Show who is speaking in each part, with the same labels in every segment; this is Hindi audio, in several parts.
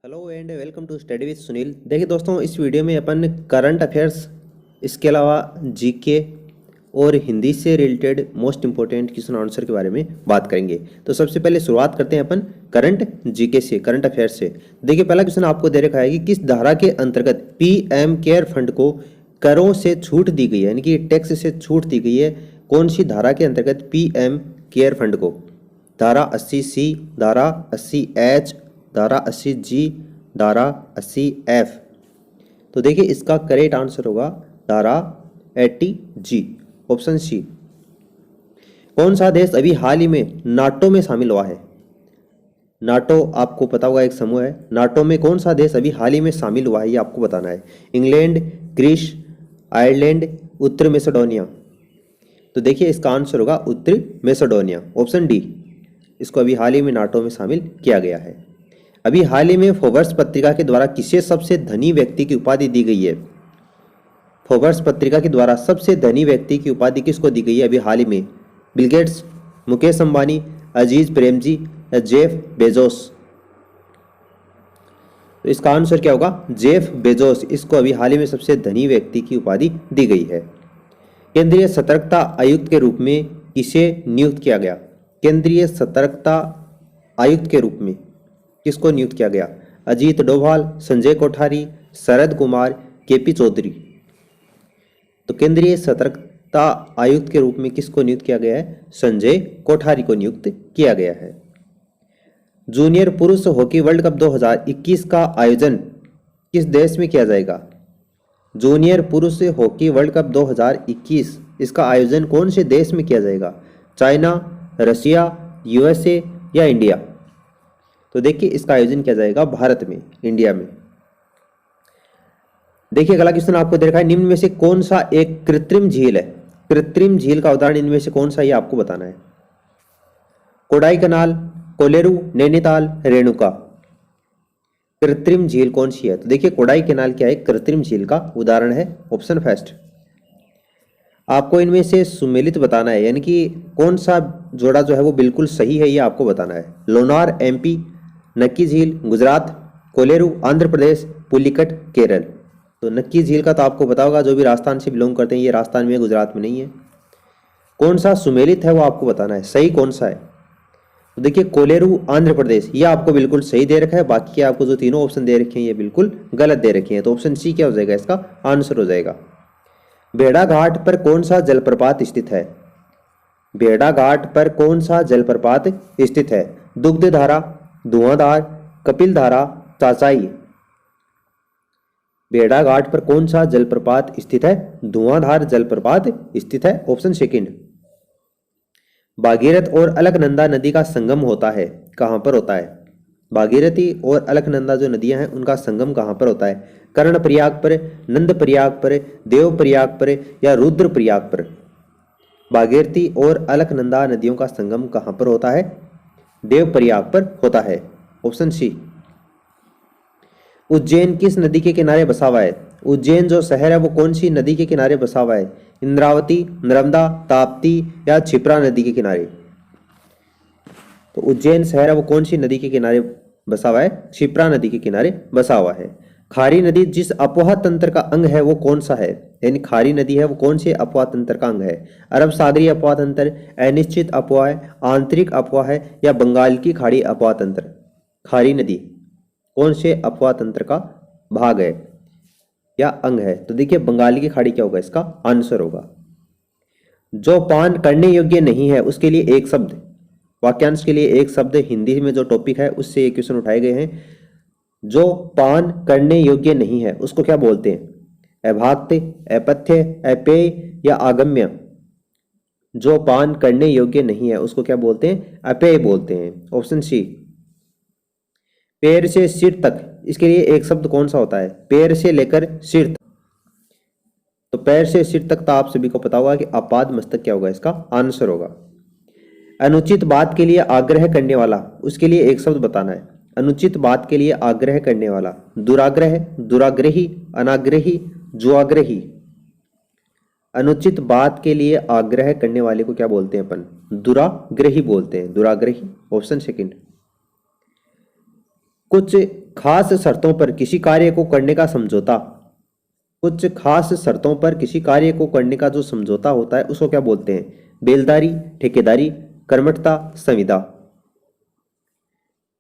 Speaker 1: Hello and welcome to study with Sunil. देखिए दोस्तों, इस वीडियो में अपन करंट अफेयर्स, इसके अलावा जीके और हिंदी से related most important question answer के बारे में बात करेंगे। तो सबसे पहले शुरुआत करते हैं अपन करंट जीके से, करंट अफेयर्स से। देखिए पहला क्वेश्चन आपको दे रखा है कि किस धारा के अंतर्गत पीएम केयर फंड को करों से छूट दी गई है, यानी कि टैक्स से छूट दी गई है। कौन सी धारा के अंतर्गत पीएम केयर फंड को? धारा 80C, धारा 80H, धारा 80G, धारा 80F। तो देखिए इसका करेक्ट आंसर होगा धारा 80G, ऑप्शन सी। कौन सा देश अभी हाल ही में नाटो में शामिल हुआ है? नाटो आपको पता होगा एक समूह है। नाटो में कौन सा देश अभी हाल ही में शामिल हुआ है, ये आपको बताना है। इंग्लैंड, ग्रीस, आयरलैंड, उत्तर मैसेडोनिया। तो देखिए इसका आंसर होगा उत्तर मैसेडोनिया, ऑप्शन डी। इसको अभी हाल ही में नाटो में शामिल किया गया है। अभी हाल ही में फोर्ब्स पत्रिका के द्वारा किसे सबसे धनी व्यक्ति की उपाधि दी गई है? फोर्ब्स पत्रिका के द्वारा सबसे धनी व्यक्ति की उपाधि किसको दी गई है अभी हाल ही में? बिल गेट्स, मुकेश अंबानी, अजीज प्रेमजी या जेफ बेजोस? तो इसका आंसर क्या होगा? Jeff Bezos. इसको अभी हाल ही में सबसे धनी व्यक्ति की उपाधि दी गई है। केंद्रीय सतर्कता आयुक्त के रूप में किसे नियुक्त किया गया? केंद्रीय सतर्कता आयुक्त के रूप में किसको नियुक्त किया गया? अजीत डोभाल, संजय कोठारी, शरद कुमार, केपी चौधरी। तो केंद्रीय सतर्कता आयुक्त के रूप में किसको नियुक्त किया गया है? संजय कोठारी को नियुक्त किया गया है। जूनियर पुरुष हॉकी वर्ल्ड कप 2021 का आयोजन किस देश में किया जाएगा? जूनियर पुरुष हॉकी वर्ल्ड कप 2021, इसका आयोजन कौन से देश में किया जाएगा? चाइना, रशिया, यूएसए या इंडिया? तो देखिए इसका आयोजन किया जाएगा भारत में, इंडिया में। देखिए अगला क्वेश्चन आपको दे रखा है, निम्न में से कौन सा एक कृत्रिम झील है? कृत्रिम झील का उदाहरण इनमें से कौन सा, ये आपको बताना है। कोडाई कनाल, कोलेरू, नैनीताल, रेणुका। कृत्रिम झील कौन सी है? तो देखिए कोडाई कनाल क्या है? कृत्रिम झील का उदाहरण है, ऑप्शन फर्स्ट। आपको इनमें से सुमेलित बताना है, यानी कि कौन सा जोड़ा जो है वो बिल्कुल सही है, ये आपको बताना है। लोनार एमपी, नक्की झील गुजरात, कोलेरू आंध्र प्रदेश, पुलिकट केरल। तो नक्की झील का तो आपको पता होगा, जो भी राजस्थान से बिलोंग करते हैं, ये राजस्थान में, गुजरात में नहीं है। कौन सा सुमेलित है वो आपको बताना है, सही कौन सा है। तो देखिए कोलेरू आंध्र प्रदेश, ये आपको बिल्कुल सही दे रखा है। बाकी के आपको जो तीनों ऑप्शन दे रखे हैं ये बिल्कुल गलत दे रखे हैं। तो ऑप्शन सी क्या हो जाएगा, इसका आंसर हो जाएगा। भेड़ाघाट पर कौन सा जलप्रपात स्थित है? भेड़ाघाट पर कौन सा जलप्रपात स्थित है? दुग्धधारा, धुआंधार, कपिल धारा, चाचाई। भेड़ाघाट पर कौन सा जलप्रपात स्थित है? धुआंधार जलप्रपात स्थित है, ऑप्शन सेकंड। भागीरथ और अलकनंदा नदी का संगम होता है, कहां पर होता है? भागीरथी और अलकनंदा जो नदियां हैं उनका संगम कहां पर होता है? कर्णप्रयाग पर, नंदप्रयाग पर, देवप्रयाग पर या रुद्रप्रयाग पर? भागीरथी और अलकनंदा नदियों का संगम कहां पर होता है? देवप्रयाग पर होता है, ऑप्शन सी। उज्जैन किस नदी के किनारे बसा हुआ है? उज्जैन जो शहर है वो कौन सी नदी के किनारे बसा हुआ है? इंद्रावती, नर्मदा, ताप्ती या क्षिप्रा नदी के किनारे? तो उज्जैन शहर है वो कौन सी नदी के किनारे बसा हुआ है? क्षिप्रा नदी के किनारे बसा हुआ है। खारी नदी जिस अपवाह तंत्र का अंग है वो कौन सा है? यानी खारी नदी है वो कौन से अपवाह तंत्र का अंग है? अरब सागरीय अपवाह तंत्र, अनिश्चित अपवाह, आंतरिक अपवाह है या बंगाल की खाड़ी अपवाह तंत्र? खारी नदी कौन से अपवाह तंत्र का भाग है या अंग है? तो देखिए बंगाल की खाड़ी क्या होगा, इसका आंसर होगा। जो पान करने योग्य नहीं है उसके लिए एक शब्द, वाक्यांश के लिए एक शब्द, हिंदी में जो टॉपिक है उससे ये क्वेश्चन उठाए गए हैं। जो पान करने योग्य नहीं है उसको क्या बोलते हैं? अभाक्त, अपथ्य, अपेय या आगम्य? जो पान करने योग्य नहीं है उसको क्या बोलते हैं? अपेय बोलते हैं, ऑप्शन सी। पैर से सिर तक, इसके लिए एक शब्द कौन सा होता है? पैर से लेकर सिर तक। तो पैर से सिर तक तो आप सभी को पता होगा कि आपाद मस्तक क्या होगा, इसका आंसर होगा। अनुचित बात के लिए आग्रह करने वाला, उसके लिए एक शब्द बताना है। अनुचित बात के लिए आग्रह करने वाला, दुराग्रह, दुराग्रही, अनाग्रही, जुआग्रही। अनुचित बात के लिए आग्रह करने वाले को क्या बोलते हैं अपन? दुराग्रही बोलते हैं, दुराग्रही, ऑप्शन सेकंड। कुछ खास शर्तों पर किसी कार्य को करने का समझौता, कुछ खास शर्तों पर किसी कार्य को करने का जो समझौता होता है उसको क्या बोलते हैं? बेलदारी, ठेकेदारी, कर्मठता, संविदा।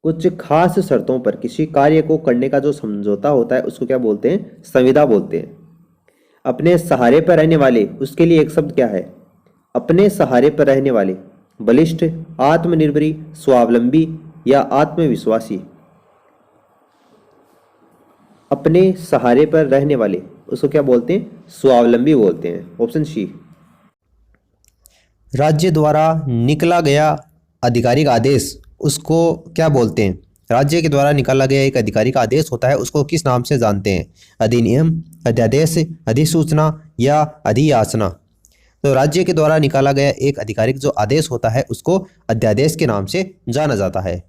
Speaker 1: कुछ खास शर्तों पर किसी कार्य को करने का जो समझौता होता है उसको क्या बोलते हैं? संविदा बोलते हैं। अपने सहारे पर रहने वाले, उसके लिए एक शब्द क्या है? अपने सहारे पर रहने वाले, बलिष्ठ, आत्मनिर्भरी, स्वावलंबी या आत्मविश्वासी। अपने सहारे पर रहने वाले उसको क्या बोलते हैं? स्वावलंबी बोलते हैं। Option C. राज्य द्वारा निकला गया आधिकारिक आदेश उसको क्या बोलते हैं? राज्य के द्वारा निकाला गया एक आधिकारिक आदेश होता है, उसको किस नाम से जानते हैं? अधिनियम, अध्यादेश, अधिसूचना या अधियाचना। तो राज्य के द्वारा निकाला गया एक आधिकारिक जो आदेश होता है उसको अध्यादेश के नाम से जाना जाता है।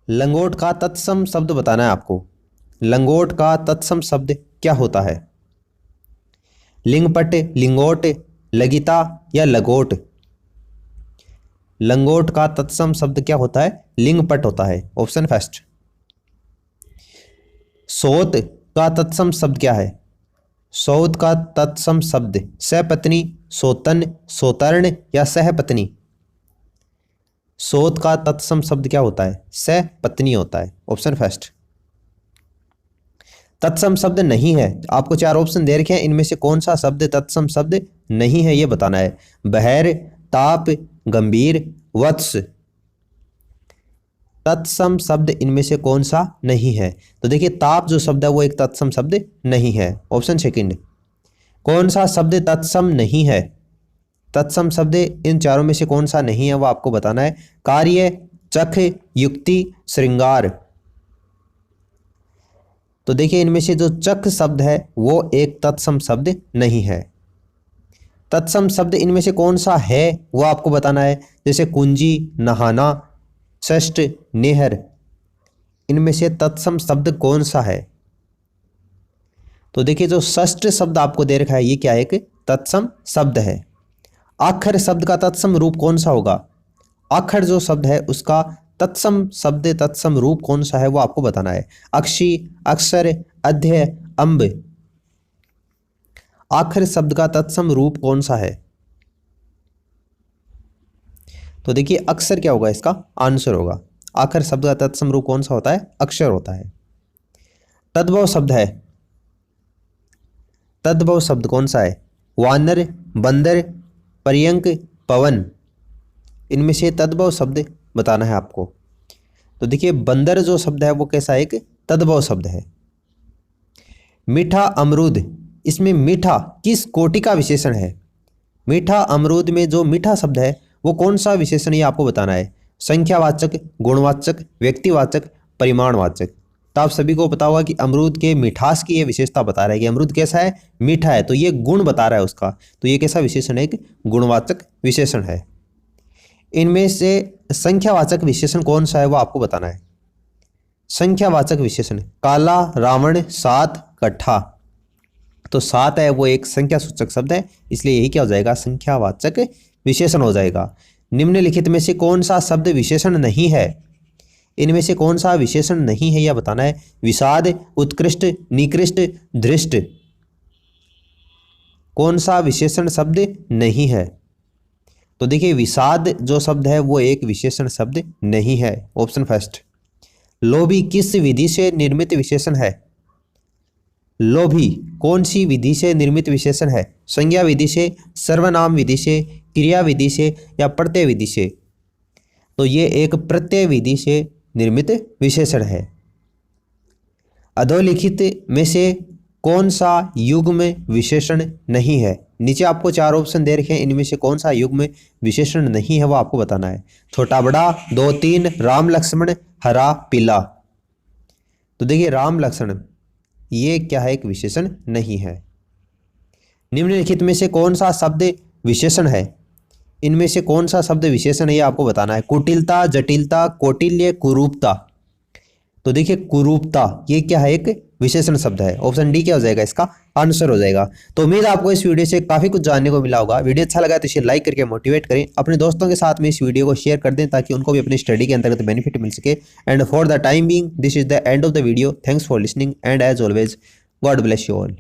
Speaker 1: लंगोट का तत्सम शब्द बताना है आपको। लंगोट का तत्सम शब्द क्या होता है? लिंगपट, लिंगोट, लगिता या लगोट। लंगोट का तत्सम शब्द क्या होता है? लिंगपट होता है। Option first. सोत का तत्सम शब्द क्या है? सौत का तत्सम शब्द सपत्नी, सोतन, सोतर्ण या सहपत्नी। सोत का तत्सम शब्द क्या होता है? सहपत्नी होता है। Option first. तत्सम शब्द नहीं है, आपको चार ऑप्शन दे रखे हैं, इनमें से कौन सा शब्द तत्सम शब्द नहीं है ये बताना है। बहर, ताप, गंभीर, वत्स। तत्सम शब्द इनमें से कौन सा नहीं है? तो देखिए ताप जो शब्द है वो एक तत्सम शब्द नहीं है। Option second. कौन सा शब्द तत्सम नहीं है? तत्सम शब्द इन चारों में से कौन सा नहीं है वो आपको बताना है। कार्य, चख, युक्ति, श्रृंगार। तो देखिए इनमें से जो चख शब्द है वो एक तत्सम शब्द नहीं है। तत्सम शब्द इनमें से कौन सा है वो आपको बताना है। जैसे कुंजी, नहाना, षष्ठ, नेहर। इनमें से तत्सम शब्द कौन सा है? तो देखिए जो षष्ठ शब्द आपको दे रखा है ये क्या है? एक तत्सम शब्द है। आखर शब्द का तत्सम रूप कौन सा होगा? आखर जो शब्द है उसका तत्सम शब्द तत्सम रूप कौन सा है वो आपको बताना है। अक्षी, अक्षर, अध्य, अम्ब। आखर शब्द का तत्सम रूप कौन सा है? तो देखिए अक्षर क्या होगा, इसका आंसर होगा। आखर शब्द का तत्सम रूप कौन सा होता है? अक्षर होता है। तद्भव शब्द है, तद्भव शब्द कौन सा है? वानर, बंदर, पर्यंक, पवन। इनमें से तद्भव शब्द बताना है आपको। तो देखिए बंदर जो शब्द है वो कैसा है? एक तद्भव शब्द है। मीठा अमरूद, इसमें मीठा किस कोटि का विशेषण है? मीठा अमरूद में जो मीठा शब्द है वो कौन सा विशेषण ये आपको बताना है। संख्यावाचक, गुणवाचक, व्यक्तिवाचक, परिमाणवाचक। तो आप सभी को पता होगा कि अमरूद के मिठास की ये विशेषता बता रहा है कि अमरूद कैसा है? मीठा है। तो ये गुण बता रहा है उसका। तो ये कैसा विशेषण है? एक गुणवाचक विशेषण है। इनमें से संख्यावाचक विशेषण कौन सा है वो आपको बताना है। संख्यावाचक विशेषण काला, रावण, सात, कट्ठा। तो सात है वो एक संख्या सूचक शब्द है, इसलिए यही क्या हो जाएगा? संख्यावाचक विशेषण हो जाएगा। निम्नलिखित में से कौन सा शब्द विशेषण नहीं है? इनमें से कौन सा विशेषण नहीं है यह बताना है। विषाद, उत्कृष्ट, निकृष्ट, धृष्ट। कौन सा विशेषण शब्द नहीं है? तो देखिए विषाद जो शब्द है वो एक विशेषण शब्द नहीं है। Option first. लोभी किस विधि से निर्मित विशेषण है? लोभी कौन सी विधि से निर्मित विशेषण है? संज्ञा विधि से, सर्वनाम विधि से, क्रिया विधि से या प्रत्यय विधि से? तो ये एक प्रत्यय विधि से निर्मित विशेषण है। अधोलिखित में से कौन सा युग्म विशेषण नहीं है? नीचे आपको चार ऑप्शन दे रखे हैं, इनमें से कौन सा युग्म विशेषण नहीं है वो आपको बताना है। छोटा बड़ा, दो तीन, राम लक्ष्मण, हरा पीला। तो देखिए राम लक्ष्मण ये क्या है? एक विशेषण नहीं है। निम्नलिखित में से कौन सा शब्द विशेषण है? इनमें से कौन सा शब्द विशेषण है ये आपको बताना है। कुटिलता, जटिलता, कौटिल्य, कुरूपता। तो देखिए कुरूपता ये क्या है, एक विशेषण शब्द है। ऑप्शन डी क्या हो जाएगा, इसका आंसर हो जाएगा। तो उम्मीद है आपको इस वीडियो से काफी कुछ जानने को मिला होगा। वीडियो अच्छा लगा तो इसे लाइक करके मोटिवेट करें, अपने दोस्तों के साथ में इस वीडियो को शेयर कर दें ताकि उनको भी अपनी स्टडी के अंतर्गत बेनिफिट मिल सके। And for the time being this is the end of the video. Thanks for listening and as always God bless you all.